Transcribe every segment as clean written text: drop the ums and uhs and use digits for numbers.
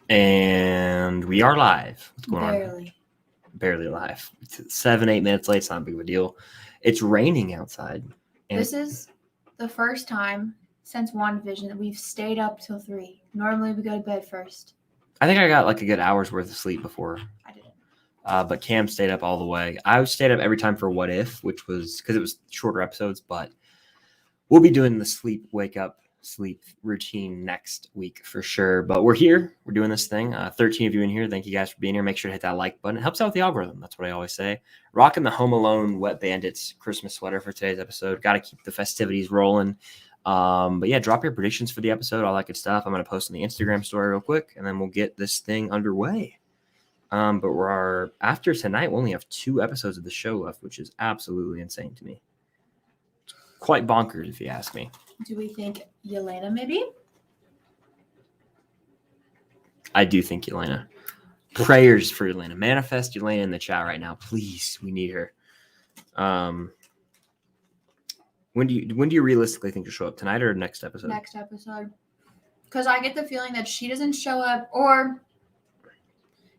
And we are live. What's going Barely. on? Barely live. It's 7-8 minutes late. It's not a big of a deal. It's raining outside. This is the first time since WandaVision that we've stayed up till 3. Normally we go to bed first. I think I got like a good hour's worth of sleep before. I didn't. But Cam stayed up all the way. I stayed up every time for What If, which was because it was shorter episodes. But we'll be doing the sleep routine next week for sure. But we're here. We're doing this thing. 13 of you in here. Thank you guys for being here. Make sure to hit that like button. It helps out with the algorithm. That's what I always say. Rocking the Home Alone Wet Bandits Christmas sweater for today's episode. Got to keep the festivities rolling. But yeah, drop your predictions for the episode, all that good stuff. I'm going to post on the Instagram story real quick, and then we'll get this thing underway. But after tonight, we only have 2 episodes of the show left, which is absolutely insane to me. Quite bonkers, if you ask me. Do we think Yelena maybe? I do think Yelena. Prayers for Yelena. Manifest Yelena in the chat right now, please. We need her. When do you realistically think she'll show up, tonight or next episode? Next episode. Because I get the feeling that she doesn't show up, or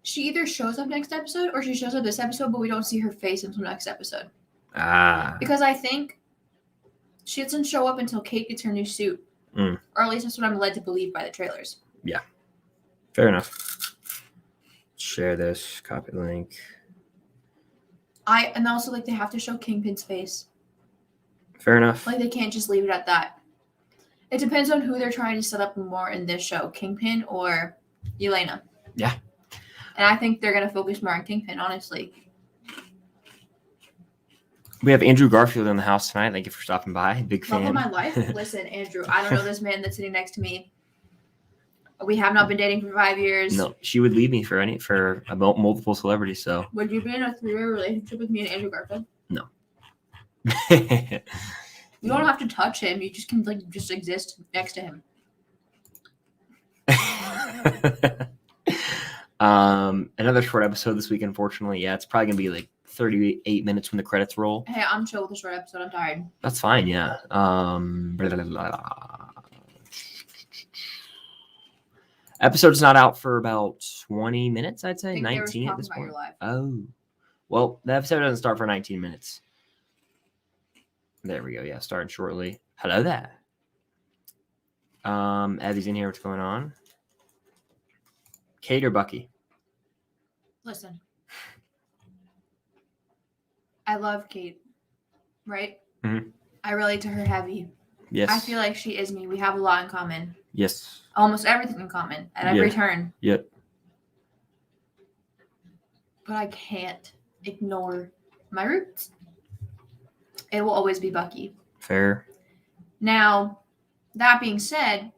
she either shows up next episode or she shows up this episode, but we don't see her face until next episode. Because I think she doesn't show up until Kate gets her new suit. Or at least that's what I'm led to believe by the trailers. Yeah. Fair enough. Share this. Copy link. And also, like, they have to show Kingpin's face. Fair enough. Like, they can't just leave it at that. It depends on who they're trying to set up more in this show, Kingpin or Yelena. Yeah. And I think they're going to focus more on Kingpin, honestly. We have Andrew Garfield in the house tonight. Thank you for stopping by. Big fan. Love of my life. Listen, Andrew, I don't know this man that's sitting next to me. We have not been dating for 5 years. No, she would leave me for multiple celebrities. So would you be in a 3-way relationship with me and Andrew Garfield? No. You don't have to touch him. You just can just exist next to him. Another short episode this week, unfortunately. Yeah, it's probably gonna be like 38 minutes when the credits roll. Hey, I'm chill with a short episode. I'm tired. That's fine. Yeah. Episode's not out for about 20 minutes, I'd say. 19 at this point. Oh, well, the episode doesn't start for 19 minutes. There we go. Yeah, starting shortly. Hello there. Abby's in here. What's going on? Kate or Bucky? Listen. I love Kate, right? Mm-hmm. I relate to her heavy. Yes. I feel like she is me. We have a lot in common. Yes. Almost everything in common at every turn. Yep. But I can't ignore my roots. It will always be Bucky. Fair. Now, that being said,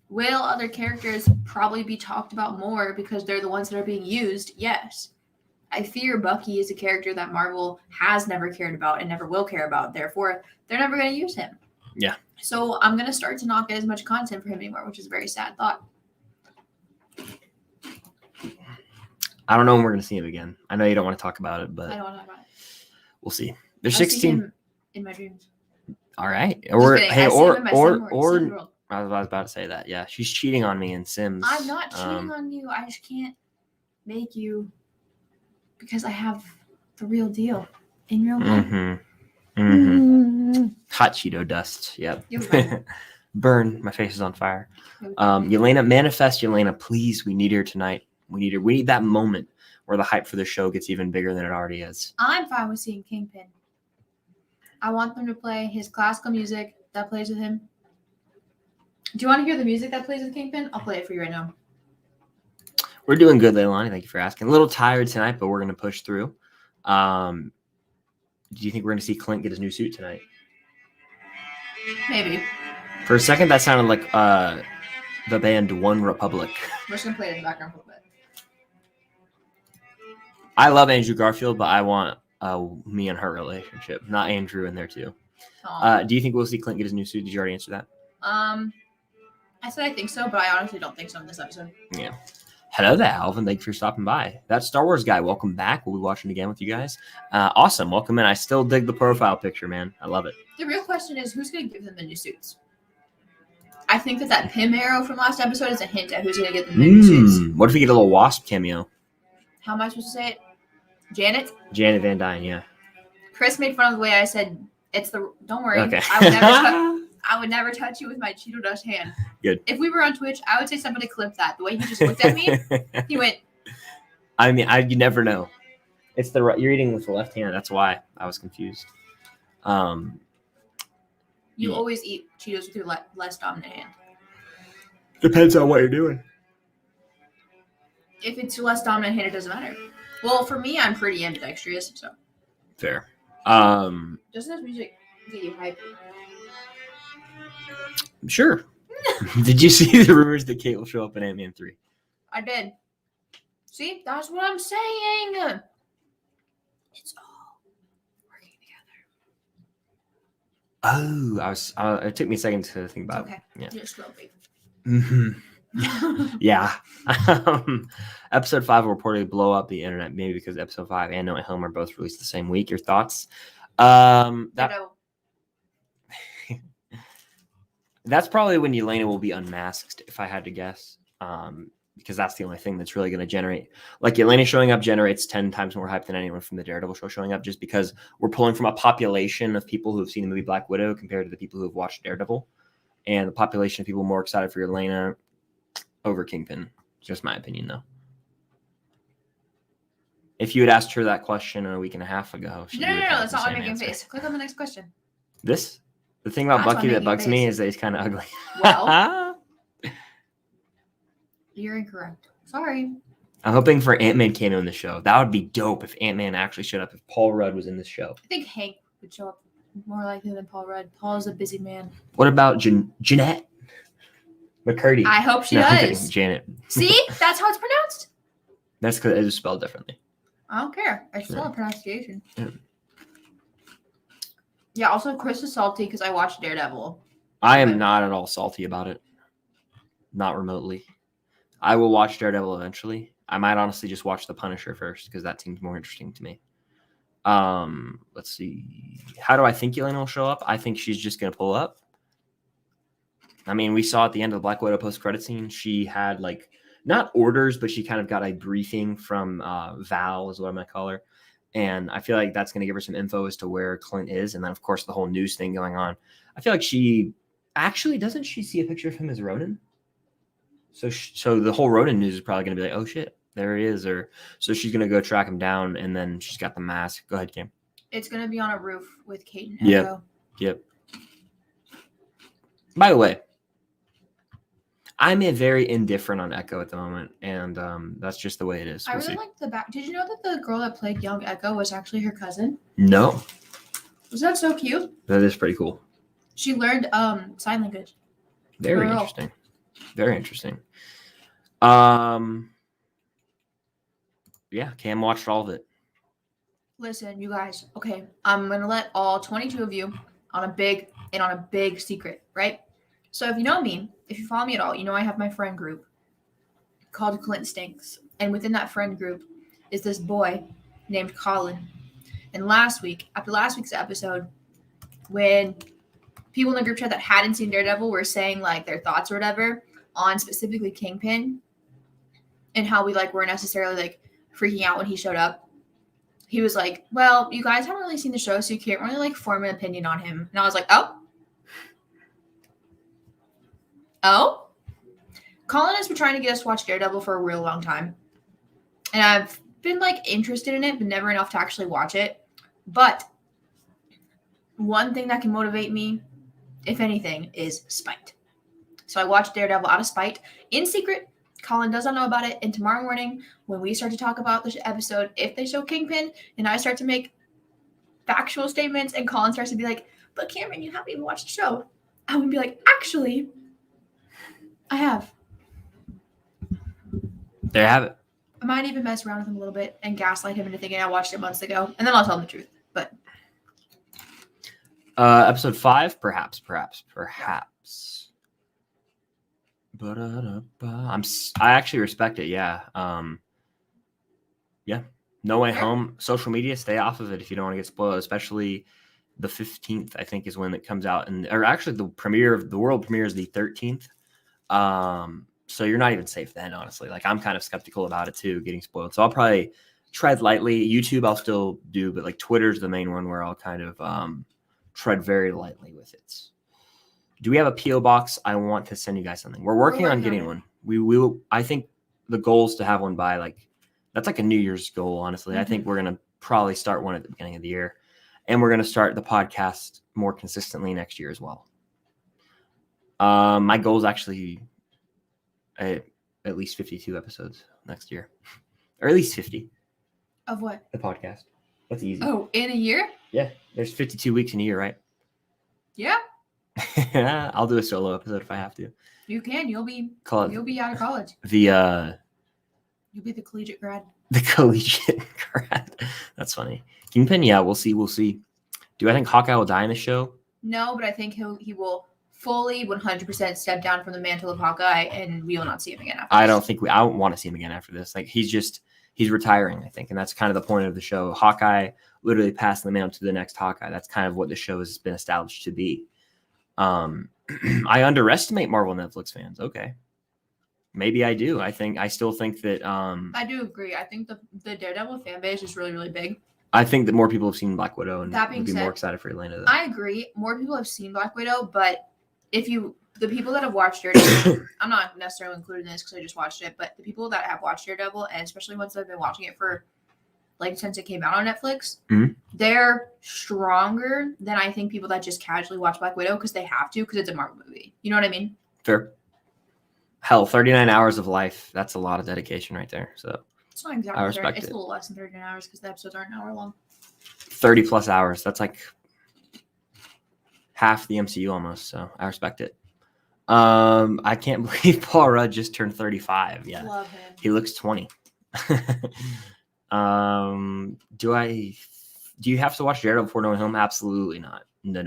will other characters probably be talked about more because they're the ones that are being used? Yes. I fear Bucky is a character that Marvel has never cared about and never will care about. Therefore, they're never going to use him. Yeah. So I'm going to start to not get as much content for him anymore, which is a very sad thought. I don't know when we're going to see him again. I know you don't want to talk about it, but I don't want to talk about it. We'll see. There's I'll 16 see him in my dreams. All right. I was about to say that. Yeah, she's cheating on me in Sims. I'm not cheating on you. I just can't make you because I have the real deal in real life. Hot Cheeto dust. Yep. Burn. My face is on fire. Yelena, manifest Yelena, please. We need her tonight. We need that moment where the hype for the show gets even bigger than it already is. I'm fine with seeing Kingpin. I want them to play his classical music that plays with him. Do you want to hear the music that plays with Kingpin? I'll play it for you right now. We're doing good, Leilani. Thank you for asking. A little tired tonight, but we're going to push through. Do you think we're going to see Clint get his new suit tonight? Maybe. For a second, that sounded like the band One Republic. We're just going to play it in the background for a bit. I love Andrew Garfield, but I want me and her relationship, not Andrew in there too. Do you think we'll see Clint get his new suit? Did you already answer that? I said I think so, but I honestly don't think so in this episode. Yeah. Hello there, Alvin. Thank you for stopping by. That's Star Wars guy. Welcome back. We'll be watching again with you guys. Awesome. Welcome in. I still dig the profile picture, man. I love it. The real question is, who's going to give them the new suits? I think that Pym arrow from last episode is a hint at who's going to get the mini suits. What if we get a little Wasp cameo? How am I supposed to say it? Janet? Janet Van Dyne, yeah. Chris made fun of the way I said, don't worry. Okay. I would never touch you with my Cheeto Dust hand. Good. If we were on Twitch, I would say somebody clip that. The way he just looked at me, he went. I mean, you never know. It's you're eating with the left hand. That's why I was confused. You always eat Cheetos with your less dominant hand. Depends on what you're doing. If it's your less dominant hand, it doesn't matter. Well, for me, I'm pretty ambidextrous, so. Fair. Doesn't this music get you hyped? Sure. Did you see the rumors that Kate will show up in Ant-Man 3? I did. See, that's what I'm saying. It's all working together. Oh, it took me a second to think about it. Yeah. Just slow, babe. Yeah. Episode 5 will reportedly blow up the internet, maybe because episode 5 and No Way Home are both released the same week. Your thoughts? That's probably when Yelena will be unmasked, if I had to guess. Because that's the only thing that's really going to generate. Like, Yelena showing up generates 10 times more hype than anyone from the Daredevil show showing up, just because we're pulling from a population of people who have seen the movie Black Widow compared to the people who have watched Daredevil. And the population of people more excited for Yelena over Kingpin. Just my opinion, though. If you had asked her that question a week and a half ago, no, that's not what I'm making face. Click on the next question. This? The thing about Bucky that bugs me is that he's kind of ugly. Well, you're incorrect. Sorry. I'm hoping for Ant-Man cameo in the show. That would be dope if Ant-Man actually showed up, if Paul Rudd was in this show. I think Hank would show up more likely than Paul Rudd. Paul is a busy man. What about Jeanette McCurdy? I hope she does. Janet. See? That's how it's pronounced. That's because it is spelled differently. I don't care. I still have pronunciation. Yeah, also Chris is salty because I watched Daredevil. I am not at all salty about it. Not remotely. I will watch Daredevil eventually. I might honestly just watch The Punisher first because that seems more interesting to me. Let's see. How do I think Yelena will show up? I think she's just going to pull up. I mean, we saw at the end of the Black Widow post-credit scene, she had not orders, but she kind of got a briefing from Val, is what I'm going to call her. And I feel like that's going to give her some info as to where Clint is. And then, of course, the whole news thing going on. I feel like doesn't she see a picture of him as Ronin? So the whole Ronin news is probably going to be like, oh, shit, there he is. So she's going to go track him down, and then she's got the mask. Go ahead, Cam. It's going to be on a roof with Kate and Echo. Yep. By the way, I'm very indifferent on Echo at the moment, and that's just the way it is. I really like the back. Did you know that the girl that played young Echo was actually her cousin? No. Was that so cute? That is pretty cool. She learned sign language. Very interesting. Very interesting. Yeah, Cam watched all of it. Listen, you guys. Okay, I'm gonna let all 22 of you on a big secret, right? So if you know me, if you follow me at all, you know I have my friend group called Clint Stinks. And within that friend group is this boy named Colin. And after last week's episode, when people in the group chat that hadn't seen Daredevil were saying their thoughts or whatever on specifically Kingpin and how we weren't necessarily freaking out when he showed up, he was like, well, you guys haven't really seen the show, so you can't really form an opinion on him. And I was like, Oh? Colin has been trying to get us to watch Daredevil for a real long time. And I've been interested in it, but never enough to actually watch it. But one thing that can motivate me, if anything, is spite. So I watched Daredevil out of spite in secret. Colin does not know about it. And tomorrow morning, when we start to talk about the episode, if they show Kingpin and I start to make factual statements and Colin starts to be like, but Cameron, you haven't even watched the show. I would be like, actually, I have. There you have it. I might even mess around with him a little bit and gaslight him into thinking I watched it months ago, and then I'll tell him the truth. But episode 5, perhaps. I actually respect it. Yeah. Yeah. No Way Home. Social media, stay off of it if you don't want to get spoiled, especially the 15th, I think, is when it comes out, or actually the world premiere is the 13th. So you're not even safe then, honestly. Like, I'm kind of skeptical about it too, getting spoiled. So I'll probably tread lightly. YouTube I'll still do, but like Twitter's the main one where I'll kind of tread very lightly with it. Do we have a PO box? I want to send you guys something. We're working on getting one. We will. I think the goal is to have one by that's like a New Year's goal. Honestly, I think we're gonna probably start one at the beginning of the year, and we're gonna start the podcast more consistently next year as well. My goal is actually at least 52 episodes next year, or at least 50. Of what? The podcast. That's easy. Oh, in a year? Yeah, there's 52 weeks in a year, right? Yeah. I'll do a solo episode if I have to. You can. You'll be out of college. You'll be the collegiate grad. The collegiate grad. That's funny. Kingpin, yeah, we'll see. Do I think Hawkeye will die in the show? No, but I think he will fully 100% step down from the mantle of Hawkeye, and we will not see him again after this. I don't want to see him again after this. Like, he's retiring, I think, and that's kind of the point of the show. Hawkeye literally passing the mantle to the next Hawkeye. That's kind of what the show has been established to be. I underestimate Marvel Netflix fans. Okay. Maybe I do. I still think that I do agree. I think the Daredevil fan base is really, really big. I think that more people have seen Black Widow and that being would be said, more excited for Atlanta. I agree. More people have seen Black Widow, but the people that have watched Daredevil, I'm not necessarily including this because I just watched it, but the people that have watched Daredevil, and especially ones that have been watching it for since it came out on Netflix, they're stronger than I think people that just casually watch Black Widow because they have to, because it's a Marvel movie. You know what I mean? Fair. Hell, 39 hours of life. That's a lot of dedication right there. So it's not exactly. I respect it's it. a little less than 39 hours because the episodes aren't an hour long. 30 plus hours. That's like half the MCU almost. So I respect it. I can't believe Paul Rudd just turned 35. Yeah. Love him. He looks 20. Do you have to watch Daredevil before going home? Absolutely not. No.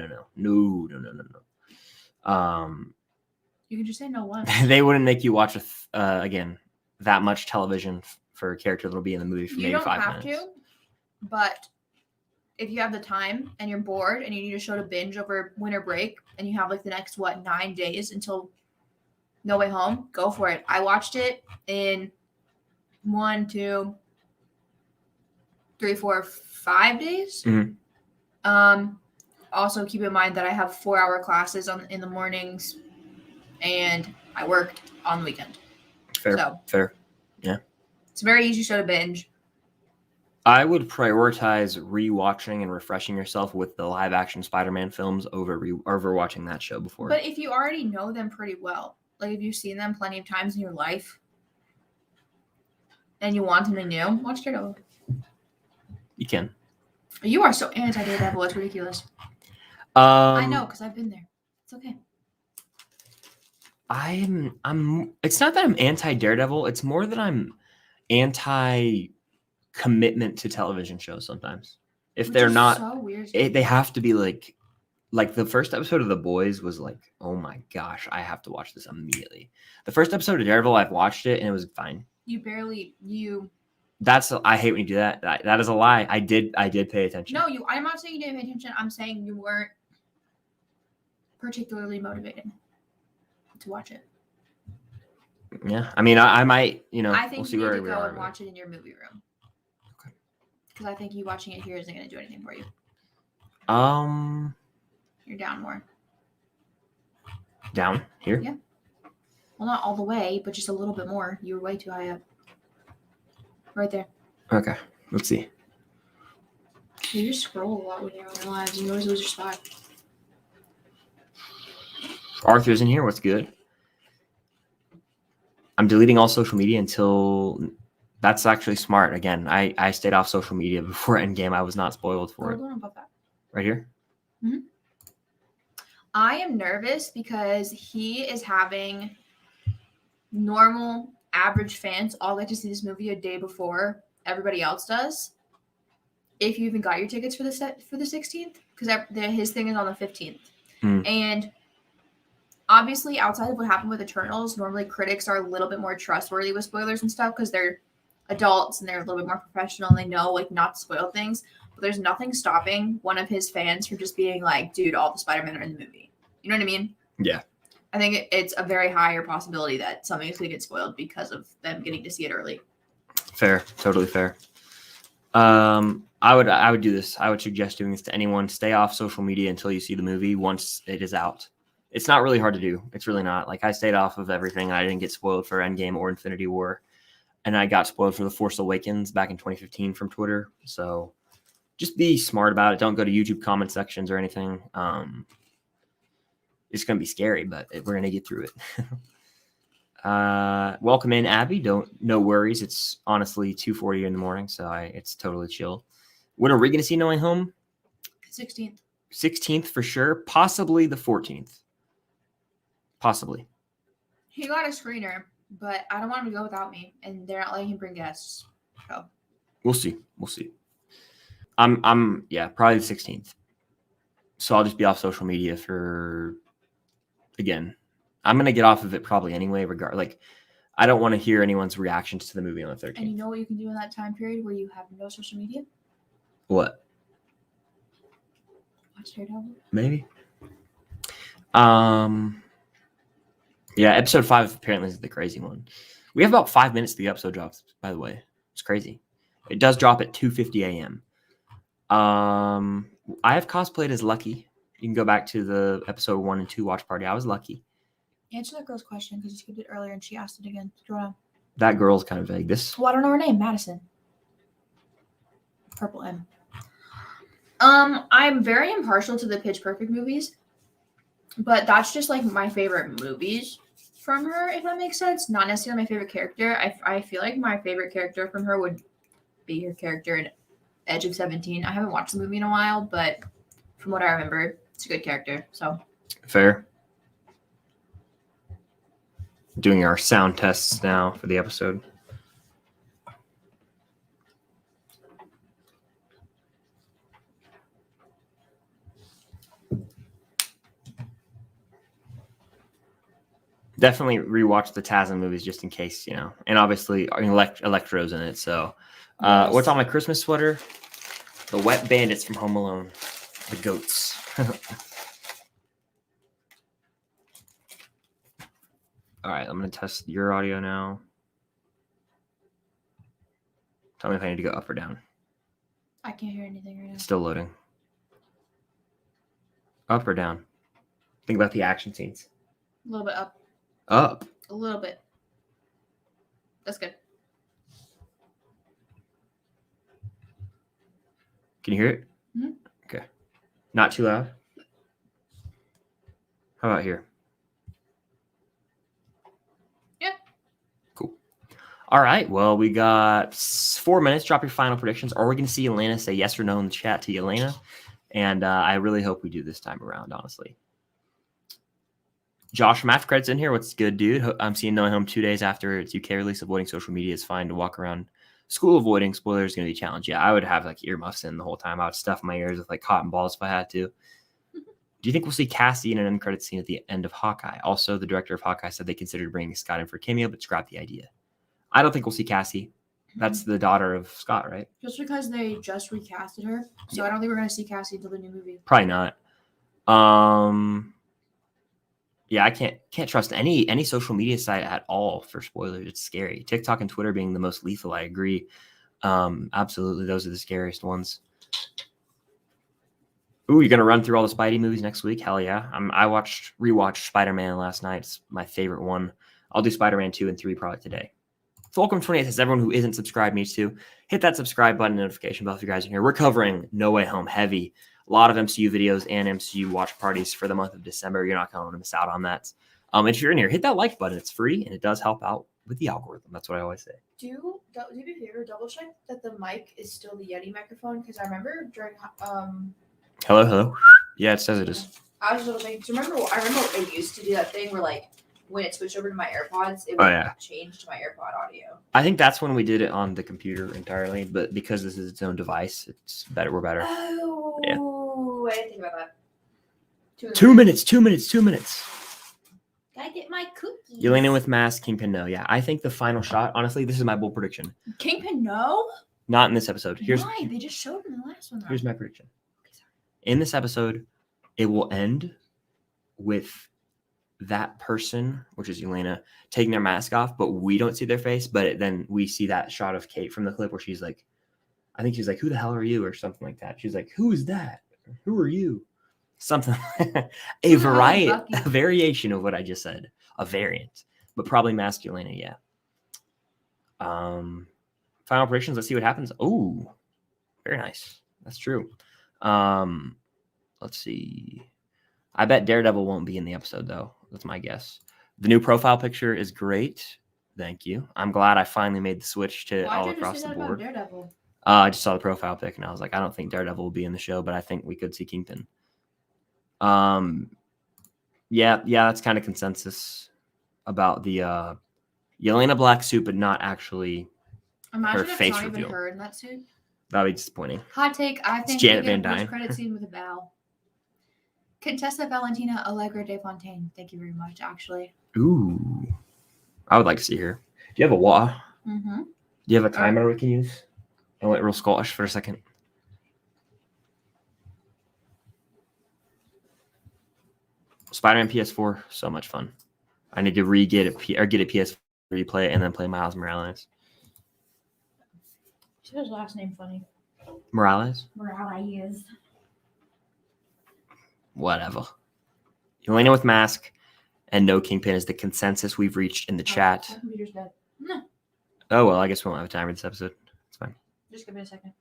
You can just say no once. They wouldn't make you watch again that much television for a character that'll be in the movie for maybe 5 minutes. You don't have to, but if you have the time and you're bored and you need a show to binge over winter break and you have the next 9 days until No Way Home, go for it. I watched it in 1, 2, 3, 4, 5 days. Also keep in mind that I have 4-hour classes in the mornings and I worked on the weekend. Fair. Yeah. It's a very easy show to binge. I would prioritize rewatching and refreshing yourself with the live action Spider-Man films over watching that show before. But if you already know them pretty well, if you've seen them plenty of times in your life and you want something new, watch Daredevil. You can. You are so anti-Daredevil. It's ridiculous. I know, because I've been there. It's okay. It's not that I'm anti-Daredevil. It's more that I'm anti-commitment to television shows sometimes. If they're not, so weird. They have to be like the first episode of The Boys was oh my gosh, I have to watch this immediately. The first episode of Daredevil, I've watched it and it was fine. I hate when you do that. That is a lie. I did pay attention. No, I'm not saying you didn't pay attention. I'm saying you weren't particularly motivated to watch it. Yeah, I mean, I might, I think we'll see you where need to we go are. and watch it in your movie room. Okay. Because I think you watching it here isn't going to do anything for you. You're down more. Down here? Yeah. Well, not all the way, but just a little bit more. You were way too high up. Right there. Okay, let's see. You just scroll a lot when you're on your lives. You always lose your spot. Arthur's in here. What's good? I'm deleting all social media until... That's actually smart. Again, I stayed off social media before Endgame. I was not spoiled for it. Hold on about that. Right here? Mm-hmm. I am nervous because he is having normal, average fans all get to see this movie a day before everybody else does. If you even got your tickets for the 16th, because his thing is on the 15th. And obviously, outside of what happened with Eternals, normally critics are a little bit more trustworthy with spoilers and stuff because they're adults and they're a little bit more professional and they know not to spoil things. there's nothing stopping one of his fans from just being like, dude, all the Spider-Men are in the movie. You know what I mean? Yeah. I think it's a very higher possibility that something's going to get spoiled because of them getting to see it early. Fair. Totally fair. I would do this. I would suggest doing this to anyone. Stay off social media until you see the movie once it is out. It's not really hard to do. It's really not. Like, I stayed off of everything. I didn't get spoiled for Endgame or Infinity War. And I got spoiled for The Force Awakens back in 2015 from Twitter. So just be smart about it. Don't go to YouTube comment sections or anything. It's going to be scary, but we're going to get through it. Welcome in, Abby. No worries. It's honestly 2:40 in the morning, so it's totally chill. When are we going to see No Way Home? 16th. 16th for sure. Possibly the 14th. Possibly. He got a screener, but I don't want him to go without me, and they're not letting him bring guests. So we'll see. I'm probably the 16th. So I'll just be off social media for, again, I'm going to get off of it probably anyway, I don't want to hear anyone's reactions to the movie on the 13th. And you know what you can do in that time period where you have no social media? What? Watch Daredevil. Maybe. Yeah, episode 5 apparently is the crazy one. We have about 5 minutes to the episode drops, by the way. It's crazy. It does drop at 2:50 a.m. I have cosplayed as Lucky. You can go back to the episode 1 and 2 watch party. I was Lucky. Answer that girl's question because you skipped it earlier and she asked it again. Do you want to? That girl's kind of vague. Well, I don't know her name. Madison. Purple M. I'm very impartial to the Pitch Perfect movies, but that's just like my favorite movies from her, if that makes sense. Not necessarily my favorite character. I feel like my favorite character from her would be her character in Edge of 17. I haven't watched the movie in a while, but from what I remember, it's a good character. So fair. Doing our sound tests now for the episode. Definitely rewatch the TASM movies just in case, and obviously Electro's in it. So yes. What's on my Christmas sweater? The Wet Bandits from Home Alone. The goats. All right, I'm going to test your audio now. Tell me if I need to go up or down. I can't hear anything right now. It's still loading. Up or down? Think about the action scenes. A little bit up. Up? A little bit. That's good. Can you hear it? Mm-hmm. Okay. Not too loud? How about here? Yeah. Cool. All right. Well, we got 4 minutes. Drop your final predictions. Are we going to see Elena say yes or no in the chat to Elena? And I really hope we do this time around, honestly. Josh from Aftercredits in here. What's good, dude? I'm seeing No Way Home 2 days after its UK release. Avoiding social media is fine to walk around school avoiding. Spoilers is going to be a challenge. Yeah, I would have earmuffs in the whole time. I would stuff my ears with cotton balls if I had to. Do you think we'll see Cassie in an end credit scene at the end of Hawkeye? Also, the director of Hawkeye said they considered bringing Scott in for a cameo, but scrapped the idea. I don't think we'll see Cassie. That's the daughter of Scott, right? Just because they just recasted her. So yeah. I don't think we're going to see Cassie until the new movie. Probably not. Yeah, I can't trust any social media site at all for spoilers. It's scary. TikTok and Twitter being the most lethal. I agree. Absolutely, those are the scariest ones. Ooh, you're gonna run through all the Spidey movies next week? Hell yeah! I rewatched Spider-Man last night. It's my favorite one. I'll do Spider-Man 2 and 3 probably today. Welcome 28 says everyone who isn't subscribed needs to hit that subscribe button, notification bell if you guys are here. We're covering No Way Home heavy. A lot of MCU videos and MCU watch parties for the month of December. You're not going to want to miss out on that. If you're in here, hit that like button. It's free, and it does help out with the algorithm. That's what I always say. Do me a favor, double check that the mic is still the Yeti microphone, because I remember during Hello. Yeah, it says it is. I was just thinking. I remember it used to do that thing where when it switched over to my AirPods, it would change to my AirPod audio. I think that's when we did it on the computer entirely, but because this is its own device, it's better. We're better. Oh, yeah. I didn't think about that. 2 minutes. 2 minutes. 2 minutes. Gotta get my cookies. Elena with mask, Kingpin no. Yeah, I think the final shot. Honestly, this is my bold prediction. Kingpin no. Not in this episode. Why? They just showed in the last one. Here's my prediction. Okay, sorry. In this episode, it will end with that person, which is Elena, taking their mask off, but we don't see their face. But then we see that shot of Kate from the clip where she's like, I think she's like, "Who the hell are you?" or something like that. She's like, "Who is that? Who are you?" Something, a variation of what I just said, a variant, but probably masked Elena. Yeah. Final predictions. Let's see what happens. Oh, very nice. That's true. Let's see. I bet Daredevil won't be in the episode, though. That's my guess. The new profile picture is great. Thank you. I'm glad I finally made the switch to all across the board. Daredevil? I just saw the profile pic, and I was like, I don't think Daredevil will be in the show, but I think we could see Kingpin. Yeah, that's kind of consensus about the Yelena black suit, but not actually her face reveal. Imagine if it's not even her in that suit. That would be disappointing. Hot take, I think Janet Van Dyne. Post-credit scene with a bow. Contessa Valentina Allegra de Fontaine. Thank you very much, actually. Ooh. I would like to see her. Do you have a wah? Mm-hmm. Do you have a timer we can use? I went real Scottish for a second. Spider-Man PS4, so much fun. I need to get a PS4, replay it, and then play Miles Morales. His last name funny. Morales? Morales. Whatever. Elena with mask and no Kingpin is the consensus we've reached in the chat. My computer's dead. No. Oh, well, I guess we won't have a timer this episode. It's fine. Just give me a second.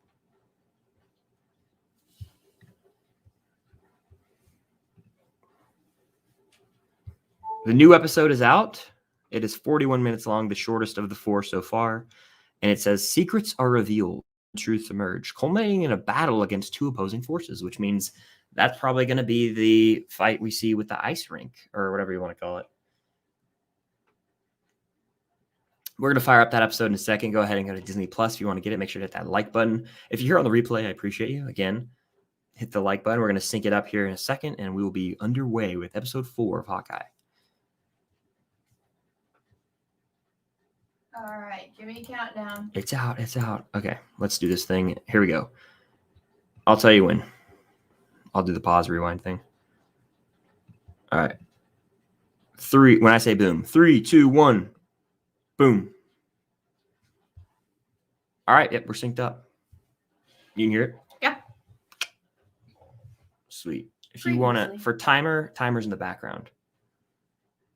The new episode is out. It is 41 minutes long, the shortest of the 4 so far. And it says, secrets are revealed, truths emerge, culminating in a battle against 2 opposing forces, which means that's probably going to be the fight we see with the ice rink, or whatever you want to call it. We're going to fire up that episode in a second. Go ahead and go to Disney Plus if you want to get it. Make sure to hit that like button. If you're here on the replay, I appreciate you. Again, hit the like button. We're going to sync it up here in a second, and we will be underway with episode 4 of Hawkeye. All right, give me a countdown. It's out. Okay, let's do this thing. Here we go. I'll tell you when. I'll do the pause rewind thing. All right. 3, when I say boom. 3, 2, 1. Boom. All right, yep, we're synced up. You can hear it? Yeah. Sweet. If you want to, for timer's in the background.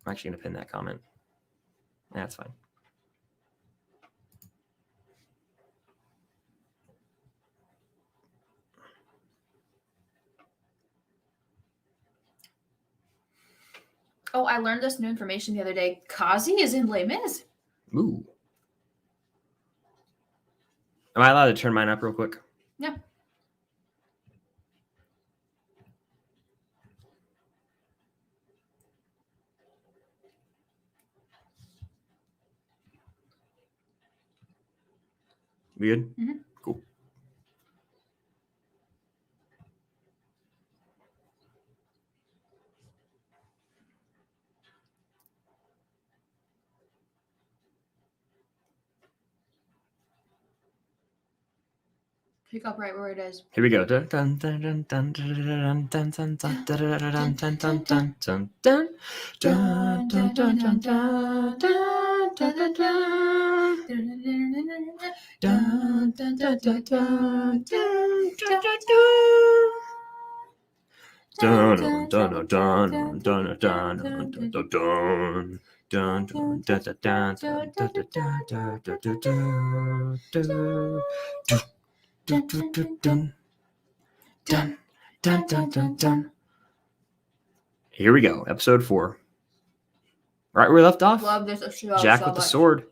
I'm actually going to pin that comment. That's fine. Oh, I learned this new information the other day. Kazi is in Les Mis. Ooh. Am I allowed to turn mine up real quick? Yeah. We good? Mm-hmm. Cool. Pick up right where it is. Here we go. Dun, dun, dun, dun. Dun, dun, dun, dun, dun. Here we go, episode 4. Right where we left off. Love this show Jack so with the much. sword.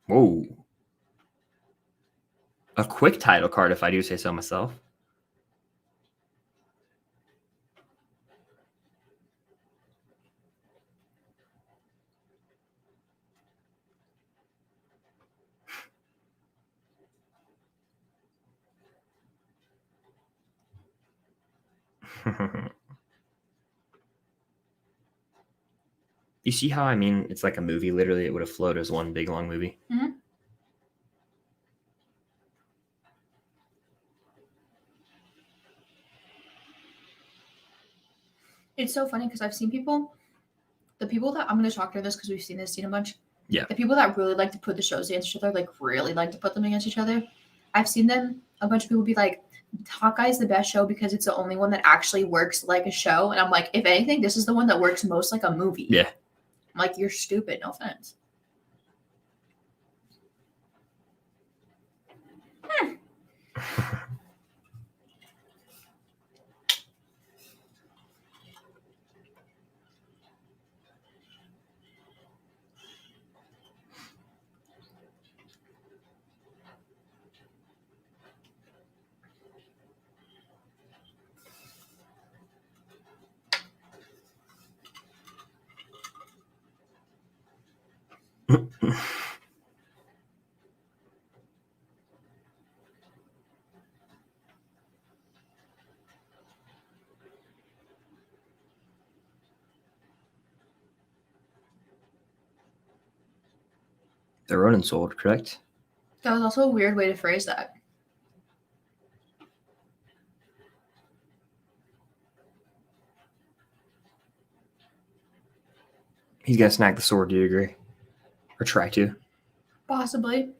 Whoa. A quick title card, if I do say so myself. You see how, I mean, it's like a movie. Literally, it would have flowed as one big, long movie. Mm-hmm. It's so funny because I've seen people, the people that I'm going to talk to this because we've seen this scene a bunch. Yeah. The people that really like to put the shows against each other, like really like to put them against each other. I've seen them, a bunch of people be like, Hawkeye's the best show because it's the only one that actually works like a show. And I'm like, if anything, this is the one that works most like a movie. Yeah. I'm like, you're stupid. No offense. The Ronin sold, correct? That was also a weird way to phrase that. He's gonna snag the sword. Do you agree? Or try to? Possibly.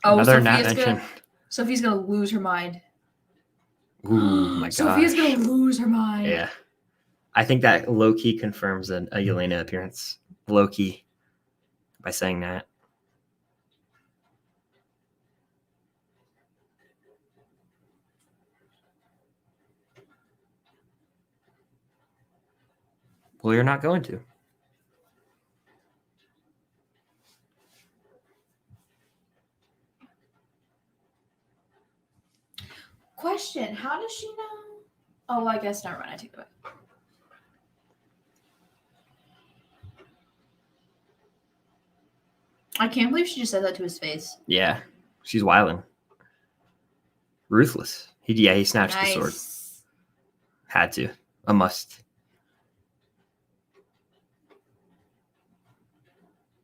Oh, Another not mentioned. Sophie's gonna lose her mind. Ooh, my gosh. Sophia's gonna lose her mind. Yeah. I think that low-key confirms a Yelena appearance. Low-key. By saying that. Well, you're not going to. Question: how does she know? Oh, I guess never mind. I take it back. I can't believe she just said that to his face. Yeah, she's wilding. Ruthless. He snatched the sword. Had to. A must.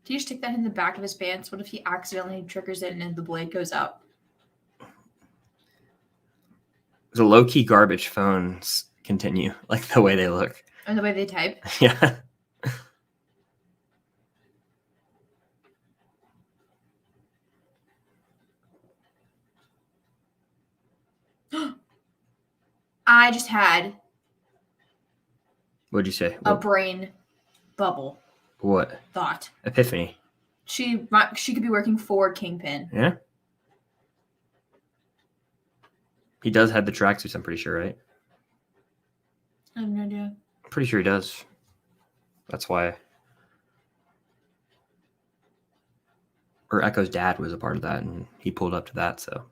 Did you stick that in the back of his pants? What if he accidentally triggers it and the blade goes out? The low-key garbage phones continue, like the way they look. And the way they type? Yeah. I just had... What'd you say? A brain bubble. What? Thought. Epiphany. She could be working for Kingpin. Yeah. He does have the tracksuits, I'm pretty sure, right? I have no idea. Pretty sure he does. That's why. Or Echo's dad was a part of that, and he pulled up to that, so.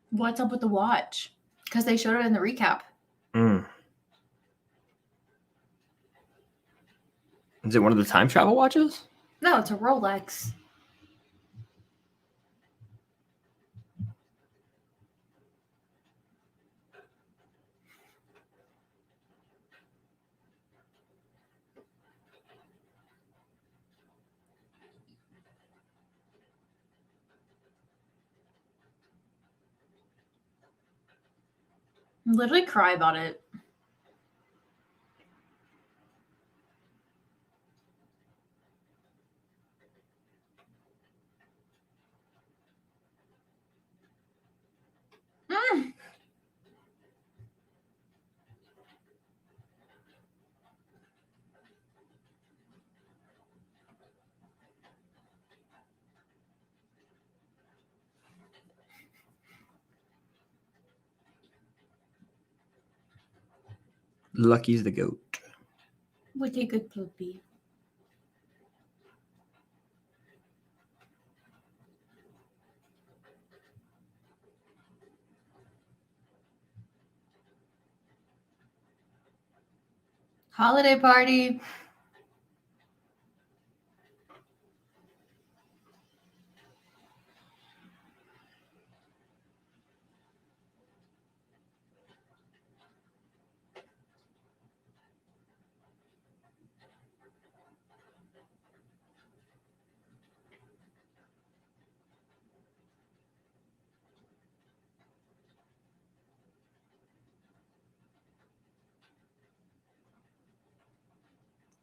What's up with the watch? Because they showed it in the recap. Is it one of the time travel watches? No, it's a Rolex. Literally cry about it. Lucky's the goat. What a good puppy. Holiday party.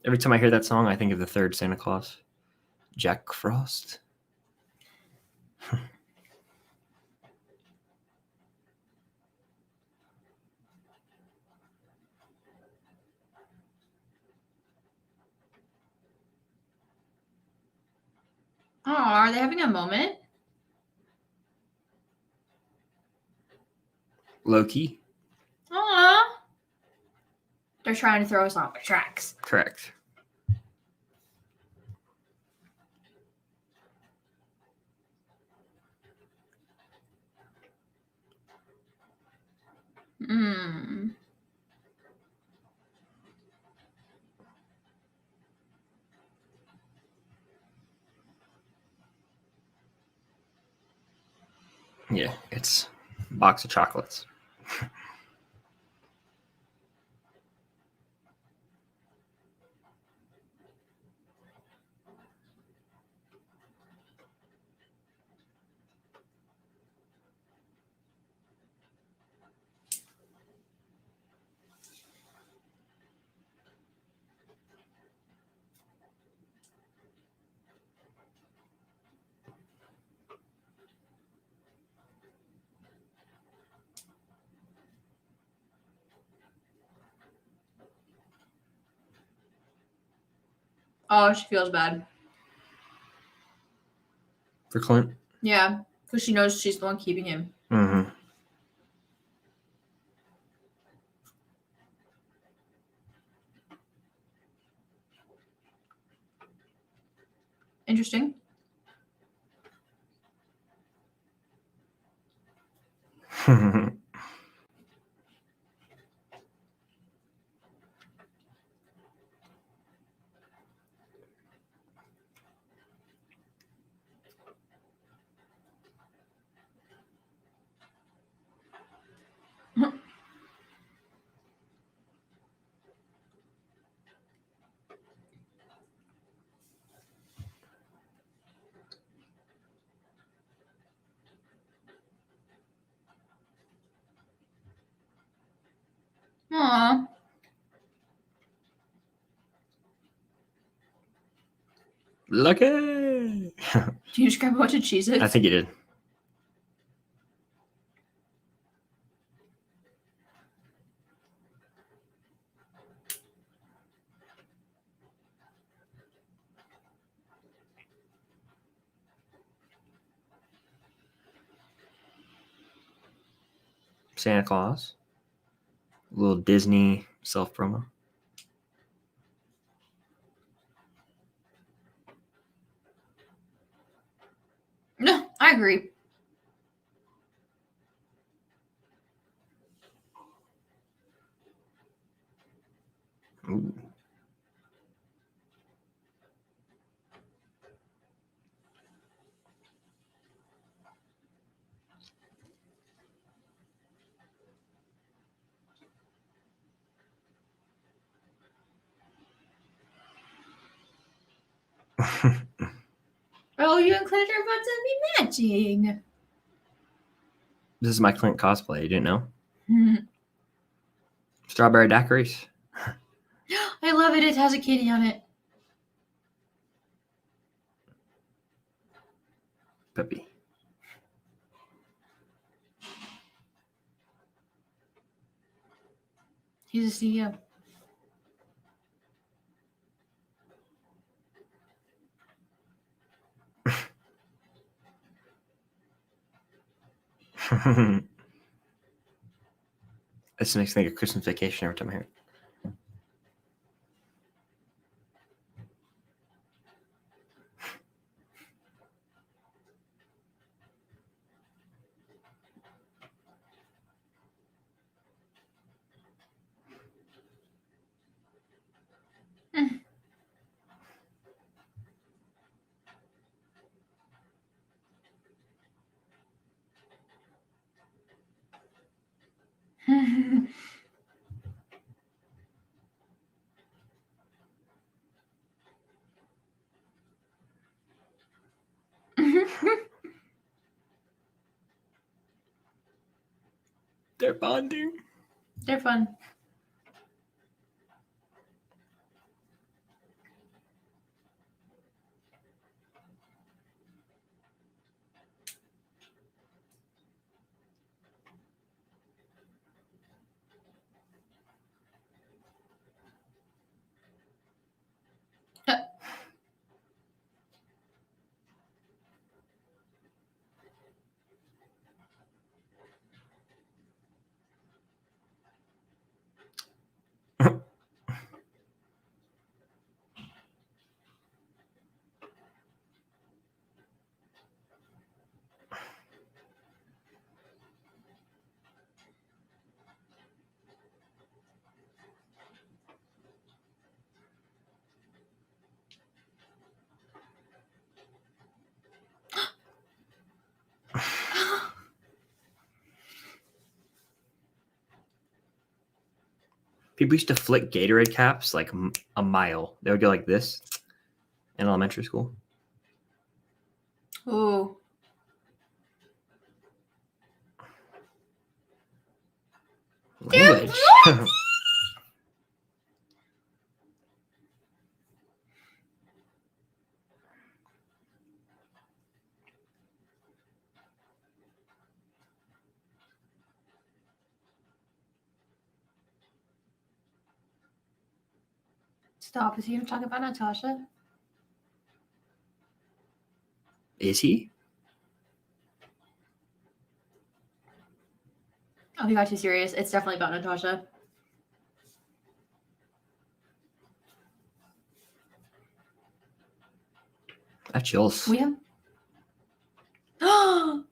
Every time I hear that song, I think of the third Santa Claus, Jack Frost. Oh, are they having a moment? Low key. Aw. They're trying to throw us off the tracks. Correct. Yeah, it's a box of chocolates. Oh, she feels bad. For Clint? Yeah, because she knows she's the one keeping him. Mm-hmm. Interesting. Aw. Lucky! Did you just grab a bunch of Cheez-Its? I think you did. Santa Claus. A little Disney self-promo. No, I agree. Ooh. Oh, you and Clint are about to be matching. This is my Clint cosplay. You didn't know? Strawberry daiquiris. I love it. It has a kitty on it. Peppy. He's a CEO. This makes me think of Christmas Vacation every time I hear it. They're bonding. They're fun. People used to flick Gatorade caps like a mile. They would go like this in elementary school. Ooh. Language. Stop. Is he going to talk about Natasha? Is he? Oh, he got too serious. It's definitely about Natasha. That chills. We have. Oh!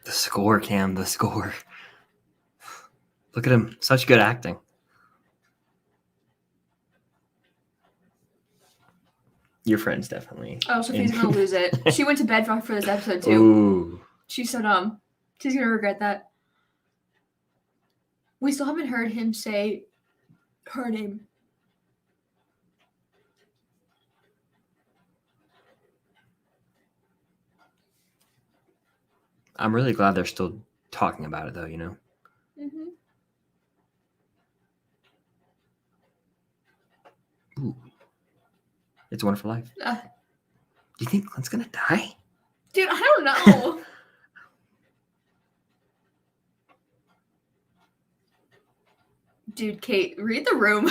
The score, Cam. The score. Look at him. Such good acting. Your friend's definitely. Oh, Sophie's going to lose it. She went to bed for this episode, too. Ooh. She's so dumb. She's going to regret that. We still haven't heard him say her name. I'm really glad they're still talking about it, though, you know? Mm-hmm. Ooh. It's a Wonderful Life. Do you think Clint's going to die? Dude, I don't know. Dude, Kate, read the room.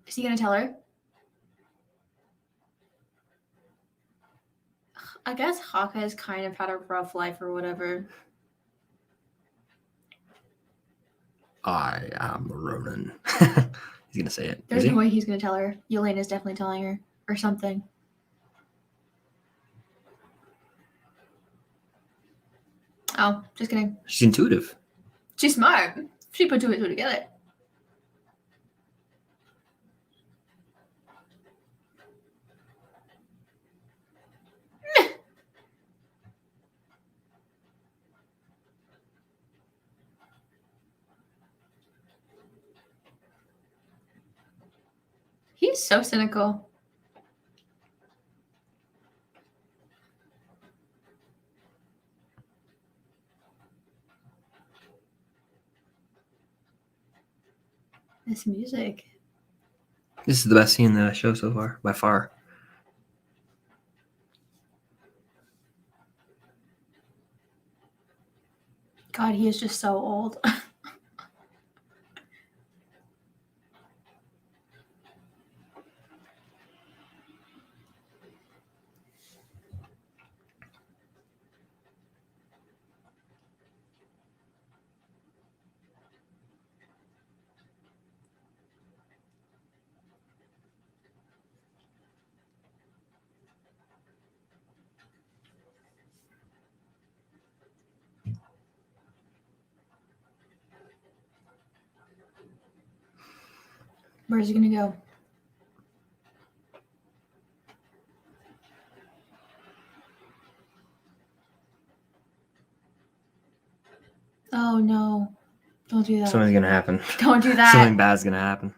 Is he going to tell her? I guess Hawkeye's kind of had a rough life or whatever. I am Ronan. He's going to say it. There's no way he's going to tell her. Yelena's definitely telling her. Or something. Oh, just kidding. She's intuitive. She's smart. She put two and two together. He's so cynical. This music. This is the best scene in the show so far, by far. God, he is just so old. Where's he gonna go? Oh no. Don't do that. Something's gonna happen. Don't do that. Something bad's gonna happen.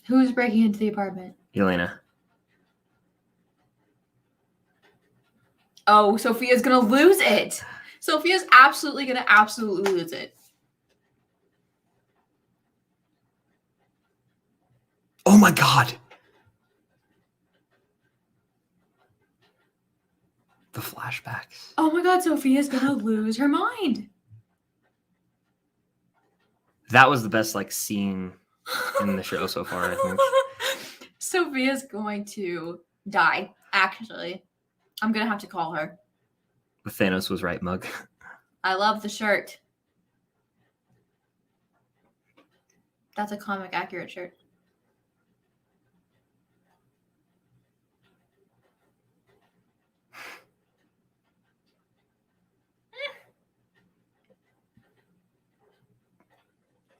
Who's breaking into the apartment? Elena. Oh, Sophia's gonna lose it. Sophia's absolutely lose it. Oh my god. The flashbacks. Oh my god, Sophia's gonna lose her mind. That was the best scene in the show so far, I think. Sophia's going to die, actually. I'm gonna have to call her. The Thanos was right mug. I love the shirt. That's a comic accurate shirt.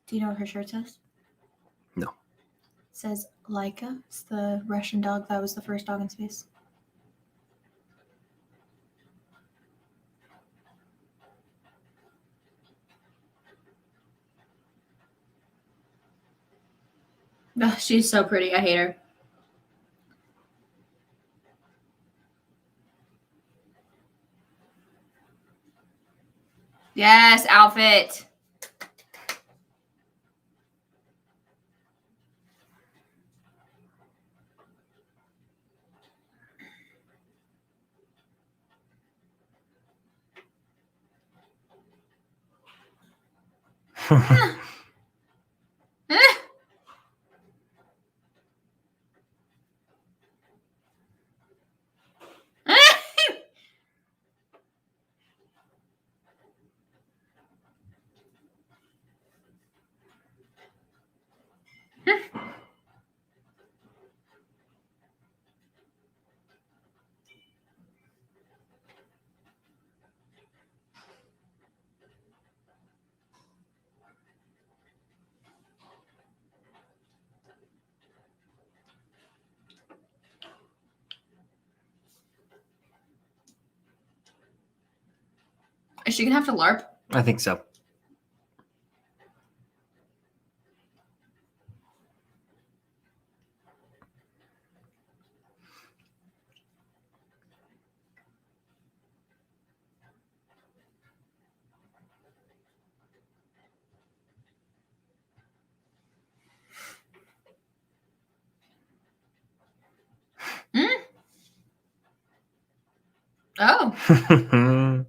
Do you know what her shirt says? No. It says Laika. It's the Russian dog that was the first dog in space. Oh, she's so pretty. I hate her. Yes, outfit. Is she gonna have to LARP? I think so. Oh.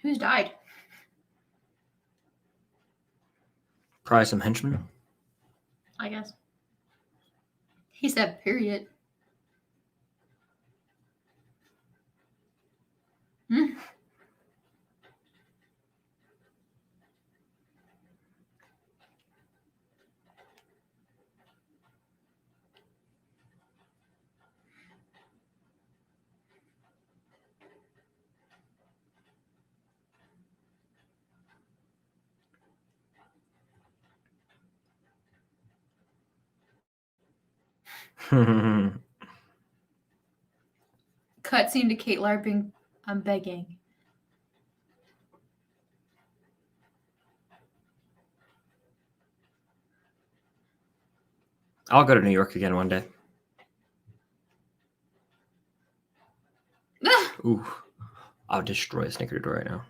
Who's died? Probably some henchmen. I guess. He said period. Cutscene to Kate LARPing. I'm begging. I'll go to New York again one day. Ooh, I'll destroy a snickerdoodle right now.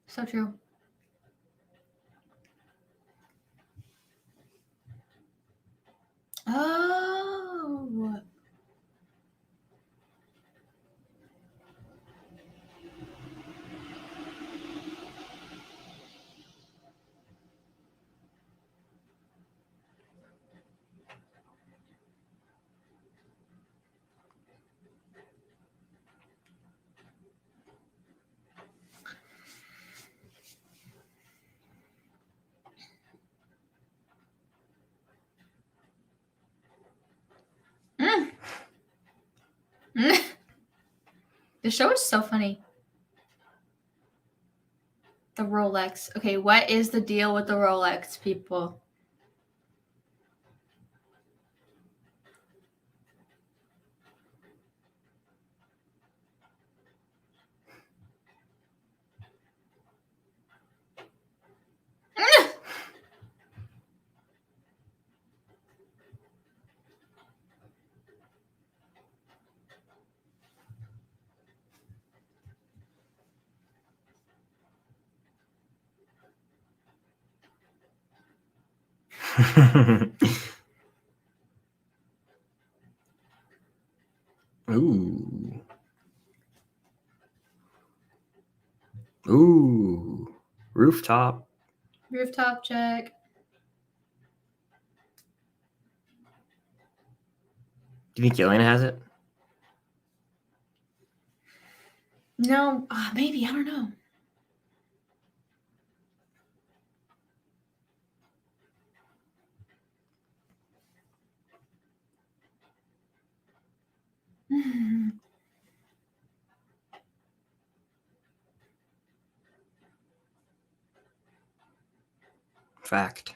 So true. Oh. The show is so funny. The Rolex. Okay, what is the deal with the Rolex, people? Ooh. Ooh. Rooftop. Rooftop check. Do you think Yelena has it? No, maybe. I don't know. Fact.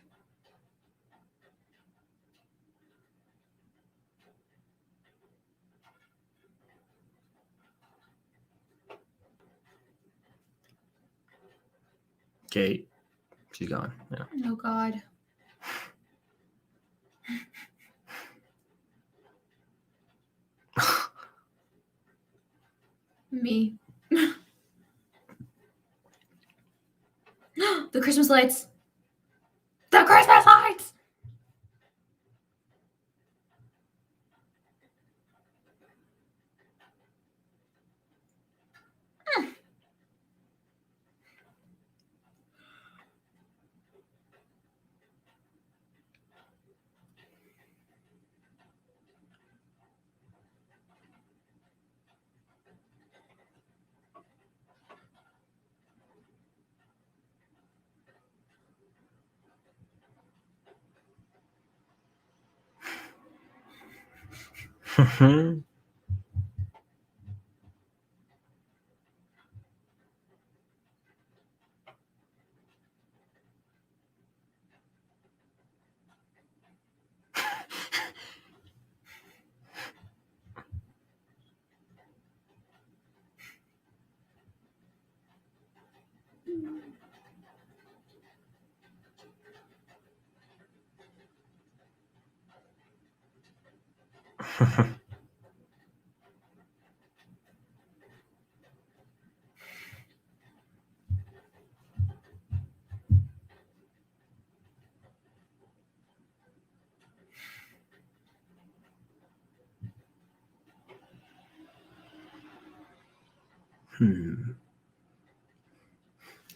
Kate. She's gone. Yeah. Oh, God. Me. The Christmas lights. The Christmas lights.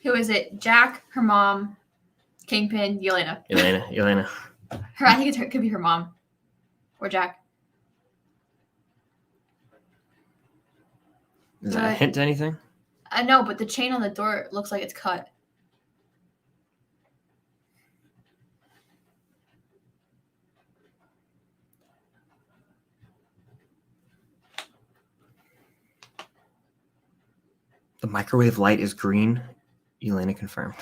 Who is it? Jack, her mom, Kingpin, Yelena. Yelena. I think it could be her mom. Or Jack. Does that hint to anything? I know, but the chain on the door looks like it's cut. The microwave light is green. Elena confirmed.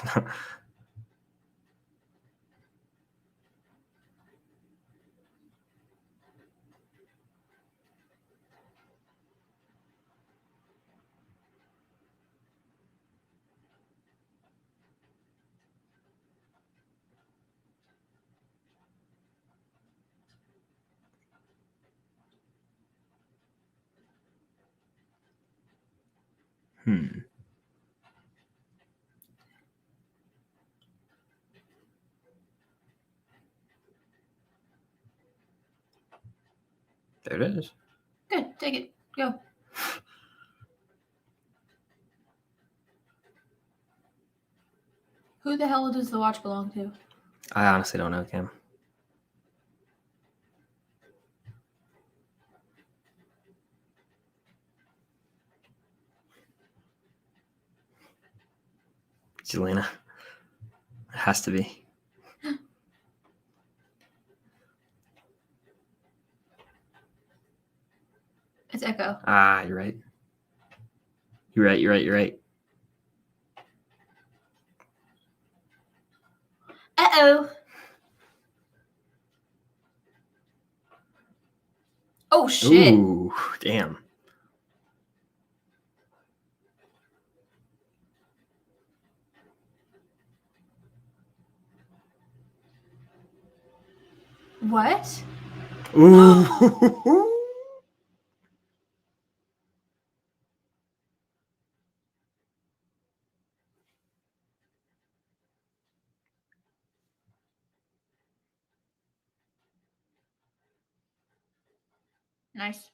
There it is. Good. Take it. Go. Who the hell does the watch belong to? I honestly don't know, Cam. It's Elena. It has to be. It's Echo. Ah, you're right. You're right. Uh-oh. Oh, shit. Ooh, damn. What? Ooh. Nice.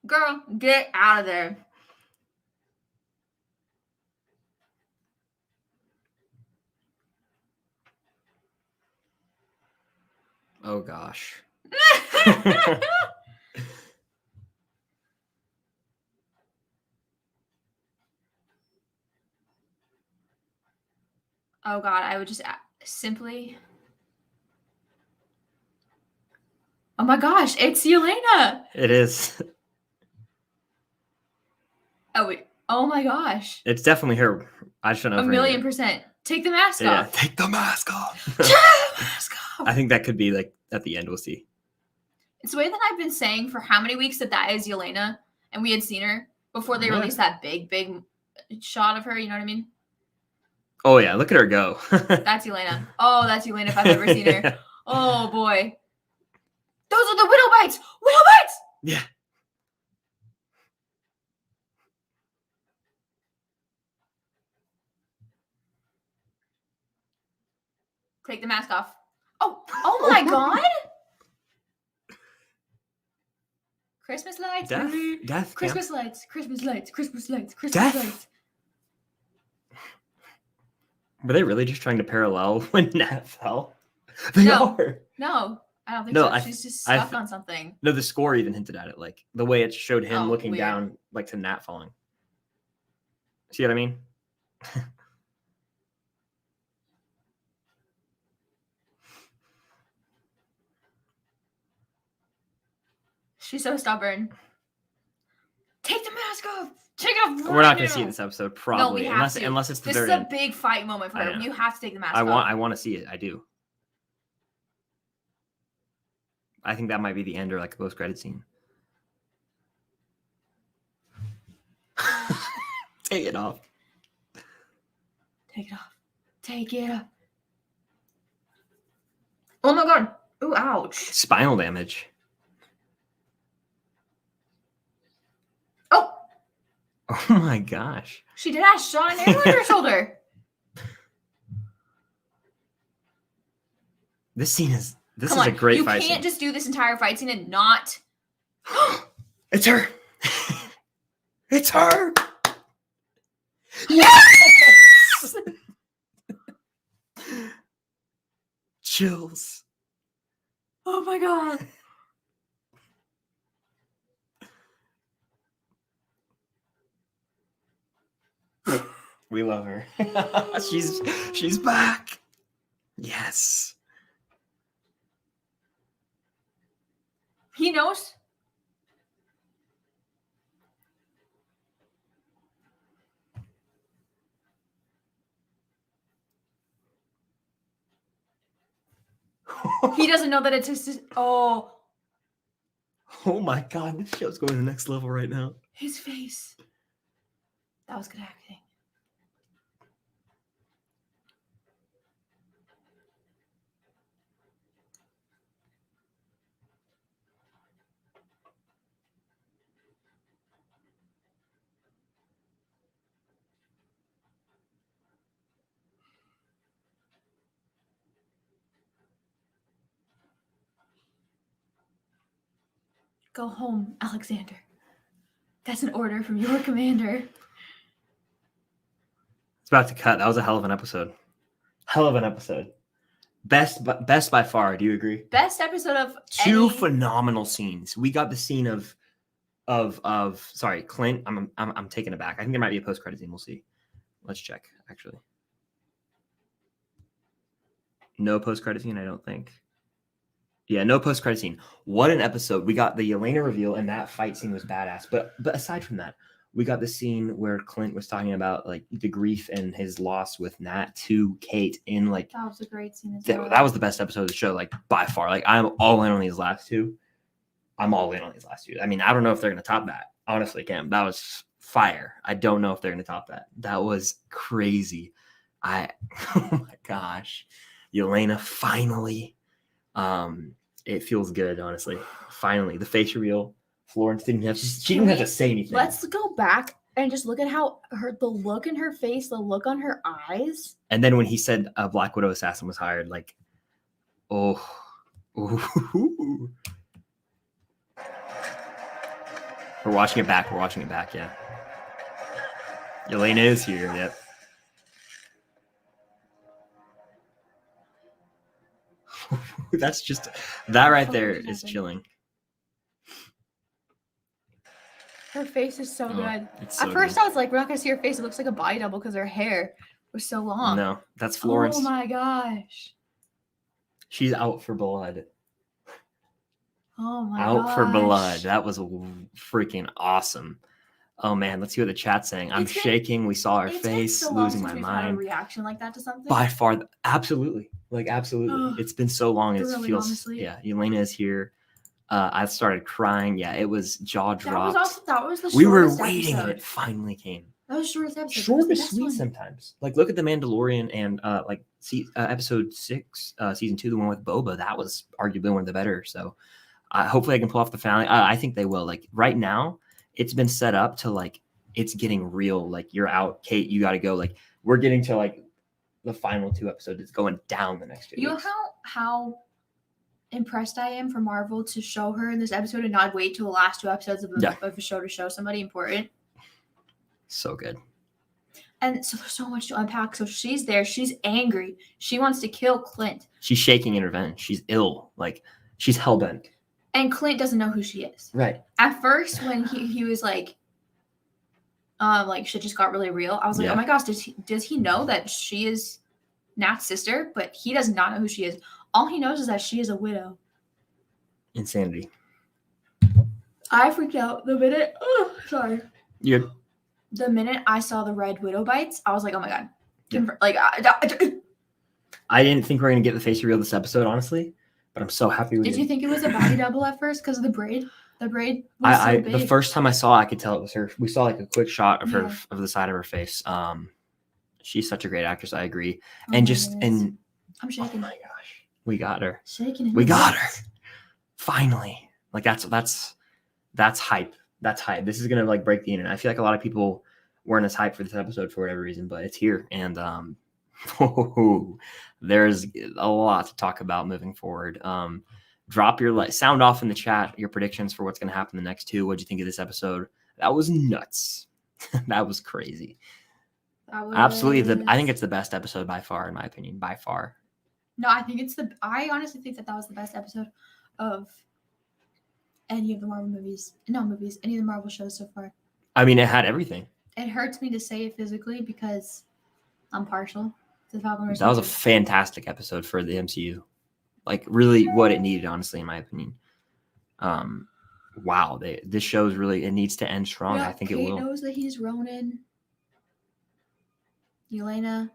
Girl, get out of there. Oh, gosh. Oh, God. I would just simply... Oh, my gosh. It's Yelena. It is. Oh, wait. Oh, my gosh. It's definitely her. I just don't know. 1,000,000%. Take the mask off. Take the mask off. Take the mask off. I think that could be like at the end. We'll see. It's the way that I've been saying for how many weeks that is Yelena, and we had seen her before they released that big shot of her. You know what I mean? Oh yeah, look at her go. That's Yelena. Oh, that's Yelena if I've ever seen her. Oh boy, those are the widow bites. Widow bites. Yeah. Take the mask off. Oh my God. Christmas lights. Death. Christmas lights. Christmas lights. Christmas lights. Christmas Death. lights. Were they really just trying to parallel when Nat fell? They are. No, I don't think so. She's just stuck on something. No, the score even hinted at it, like the way it showed him looking weird. down, like to Nat falling. See what I mean? She's so stubborn. Take the mask off. Take it off. We're not going to see it this episode, probably. No, we have to. Unless it's the this very is end. A big fight moment for her. You have to take the mask off. I want to see it. I do. I think that might be the end or like a post-credit scene. Take it off. Take it off. Take it off. Oh my God. Ooh, ouch. Spinal damage. Oh. Oh my gosh. She did have a shot an arrow in her shoulder. This is a great fight scene. You can't just do this entire fight scene and not. It's her. It's her. Yes. Chills. Oh my God. We love her. She's back. Yes. He knows. He doesn't know that it's his sister. Oh. Oh my God, this show's going to the next level right now. His face. That was good acting. Go home, Alexander. That's an order from your commander. It's about to cut. That was a hell of an episode. Hell of an episode. Best by far. Do you agree? Best episode of two phenomenal scenes. We got the scene of sorry, Clint. I'm taking it back. I think there might be a post-credit scene. We'll see. Let's check. Actually, no post-credit scene. I don't think. Yeah, no post-credit scene. What an episode. We got the Yelena reveal, and that fight scene was badass. But aside from that, we got the scene where Clint was talking about like the grief and his loss with Nat to Kate in like that was a great scene as well. That was the best episode of the show, like by far. Like I'm all in on these last two. I mean, I don't know if they're gonna top that. Honestly, Cam, that was fire. I don't know if they're gonna top that. That was crazy. Oh my gosh. Yelena finally. It feels good, honestly. Finally, the face reveal. Florence didn't have to say anything. Let's go back and just look at how the look in her face, the look on her eyes. And then when he said a Black Widow assassin was hired, like, oh. Ooh. We're watching it back. Yeah. Yelena is here. Yep. That's just that right there is chilling. Her face is so good. At first, I was like, we're not gonna see her face. It looks like a body double because her hair was so long. No, that's Florence. Oh my gosh. She's out for blood. Oh my Out for blood. That was freaking awesome. Oh man, let's see what the chat's saying. I'm shaking. We saw her face, so losing my mind. Had a reaction like that to something? By far, absolutely. Like absolutely. It's been so long. It feels. Honestly. Yeah, Yelena is here. I started crying. Yeah, it was jaw dropped. That was the shortest we were waiting episode. and it finally came. That was the shortest episode. Short but sweet sometimes. Like look at The Mandalorian and episode 6, season 2, the one with Boba. That was arguably one of the better. So hopefully I can pull off the finale. I think they will. Like right now, it's been set up to like it's getting real. Like you're out, Kate. You got to go. Like we're getting to like the final 2 episodes. It's going down the next 2 weeks. You know how impressed I am for Marvel to show her in this episode and not wait till the last 2 episodes of a show to show somebody important. So good. And so there's so much to unpack. So she's there. She's angry. She wants to kill Clint. She's shaking in revenge. She's ill. Like she's hellbent. And Clint doesn't know who she is. Right. At first, when he was like shit just got really real. I was like, oh my gosh, does he know that she is Nat's sister? But he does not know who she is. All he knows is that she is a widow. Insanity. I freaked out the minute. Oh, sorry. Yeah. The minute I saw the red widow bites, I was like, oh my god. Yeah. Like I didn't think we were gonna get the face reveal this episode, honestly, but I'm so happy we did. Did you think it was a body double at first because of the braid? The braid was so big. The first time I saw it, I could tell it was her. We saw like a quick shot of her of the side of her face. She's such a great actress. I agree. And I'm shaking. Oh my gosh. We got her. Shaking. We got her. Finally. Like that's hype. That's hype. This is gonna like break the internet. I feel like a lot of people weren't as hyped for this episode for whatever reason, but it's here. And there's a lot to talk about moving forward. Drop your sound off in the chat, your predictions for what's gonna happen in the next 2. What'd you think of this episode? That was nuts. That was crazy. Absolutely. I think it's the best episode by far, in my opinion. By far. No, I honestly think that was the best episode of any of the Marvel movies. Any of the Marvel shows so far. I mean, it had everything. It hurts me to say it physically because I'm partial to the Falcon. That was a fantastic episode for the MCU. Like, really what it needed, honestly, in my opinion. Wow. This show is really, it needs to end strong. I think Kate it will. Kate knows that he's Ronin. Yelena.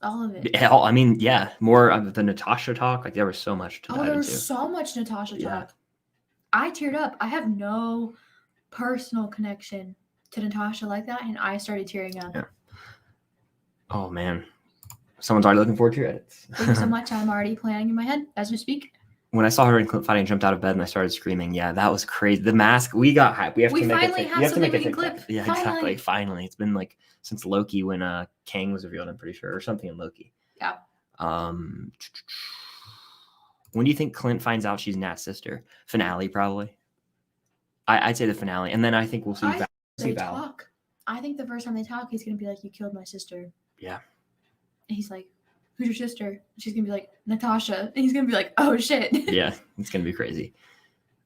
All of it. I mean, yeah, more of the Natasha talk. Like there was so much to dive there into. was so much Natasha talk. I teared up. I have no personal connection to Natasha like that, and I started tearing up. Yeah. Oh man, someone's already looking forward to your edits. Thank you so much. I'm already planning in my head as we speak. When I saw her in Clip fighting, I jumped out of bed and I started screaming. Yeah, that was crazy. The mask, we got hype. We finally have something we can clip. Yeah, exactly. Finally, it's been like since Loki when Kang was revealed. I'm pretty sure, or something in Loki. Yeah. When do you think Clint finds out she's Nat's sister? Finale, probably. I'd say the finale, and then I think we'll see Val. Talk. I think the first time they talk, he's gonna be like, "You killed my sister." Yeah. And he's like, "Who's your sister?" She's gonna be like, "Natasha," and he's gonna be like, "Oh shit." Yeah, it's gonna be crazy.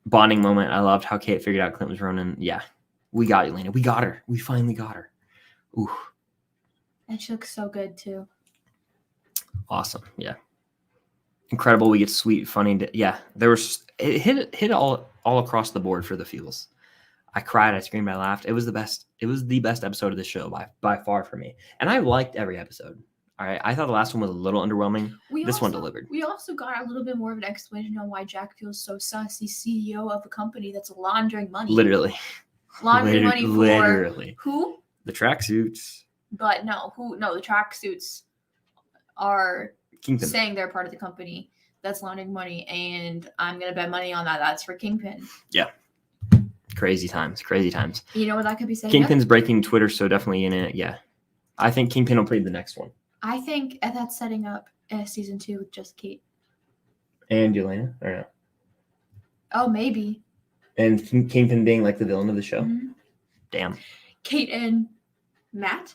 Bonding moment. I loved how Kate figured out Clint was Ronin. Yeah, we got Elena. We got her. We finally got her. Ooh. And she looks so good too. Awesome. Yeah. Incredible. We get sweet, funny. Yeah, it hit all across the board for the feels. I cried. I screamed. I laughed. It was the best. It was the best episode of the show by far for me. And I liked every episode. All right. I thought the last one was a little underwhelming. This one delivered. We also got a little bit more of an explanation on why Jack feels so sus. He's CEO of a company that's laundering money. Literally. Laundering money for who? The tracksuits. But no, the tracksuits are Kingpin. Saying they're part of the company that's laundering money, and I'm gonna bet money on that. That's for Kingpin. Yeah. Crazy times. You know what that could be saying? Kingpin's breaking Twitter, so definitely in it. Yeah. I think Kingpin will play the next one. I think that's setting up season 2 with just Kate. And Yelena, or no? Oh, maybe. And Kingpin being like the villain of the show? Mm-hmm. Damn. Kate and Matt?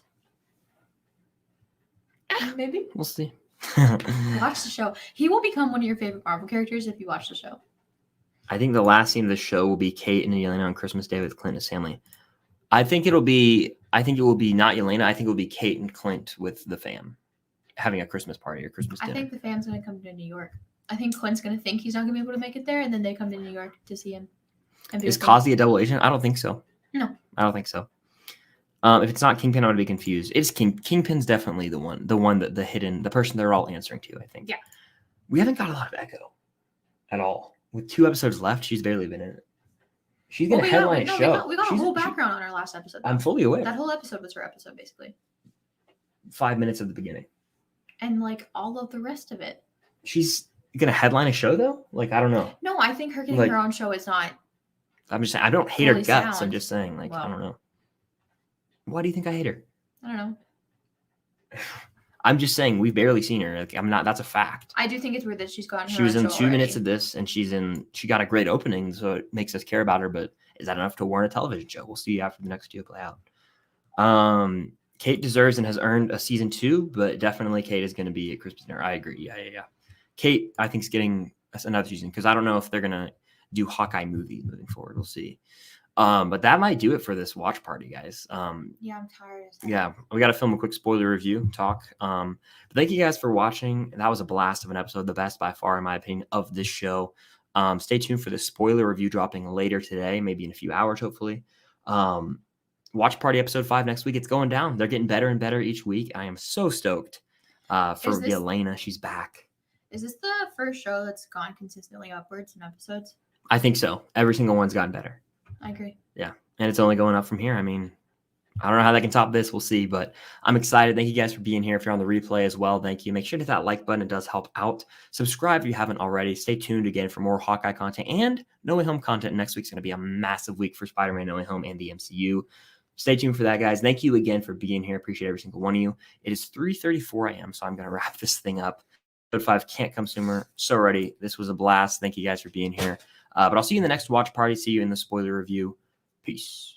Maybe. We'll see. Watch the show. He will become one of your favorite Marvel characters if you watch the show. I think the last scene of the show will be Kate and Yelena on Christmas Day with Clint and his family. I think it will be not Yelena. I think it will be Kate and Clint with the fam having a Christmas party or Christmas dinner. I think the fam's going to come to New York. I think Clint's going to think he's not going to be able to make it there, and then they come to New York to see him. Is Kazi a double agent? I don't think so. No. I don't think so. If it's not Kingpin, I would be confused. It's Kingpin's definitely the one that the person they're all answering to, I think. Yeah. We haven't got a lot of Echo at all. With 2 episodes left, she's barely been in it. She's going to headline a show. We got a whole background on our last episode. I'm fully aware. That whole episode was her episode, basically. 5 minutes at the beginning. And, like, all of the rest of it. She's going to headline a show, though? Like, I don't know. No, I think her getting her own show is not. I'm just saying, I don't hate her guts. I'm just saying, like, I don't know. Why do you think I hate her? I don't know. I'm just saying we've barely seen her. Like, that's a fact. I do think it's weird that she's gotten her She was in 2 already. minutes of this, and she got a great opening, so it makes us care about her. But is that enough to warrant a television show? We'll see after the next 2 play out. Kate deserves and has earned a season 2, but definitely Kate is going to be a Christmas dinner. I agree. Yeah. Kate, I think, is getting another season because I don't know if they're going to do Hawkeye movies moving forward. We'll see. But that might do it for this watch party, guys. Yeah, I'm tired. Yeah, we got to film a quick spoiler review talk. But thank you guys for watching. That was a blast of an episode, the best by far, in my opinion, of this show. Stay tuned for the spoiler review dropping later today, maybe in a few hours, hopefully. Watch party episode 5 next week. It's going down. They're getting better and better each week. I am so stoked for Yelena. She's back. Is this the first show that's gone consistently upwards in episodes? I think so. Every single one's gotten better. I agree. Yeah. And it's only going up from here. I mean, I don't know how they can top this. We'll see. But I'm excited. Thank you guys for being here. If you're on the replay as well, thank you. Make sure to hit that like button. It does help out. Subscribe if you haven't already. Stay tuned again for more Hawkeye content and No Way Home content. Next week's going to be a massive week for Spider-Man No Way Home and the MCU. Stay tuned for that, guys. Thank you again for being here. Appreciate every single one of you. It is 3:34 a.m., so I'm going to wrap this thing up. Episode 5 can't come sooner. So ready. This was a blast. Thank you guys for being here. But I'll see you in the next watch party. See you in the spoiler review. Peace.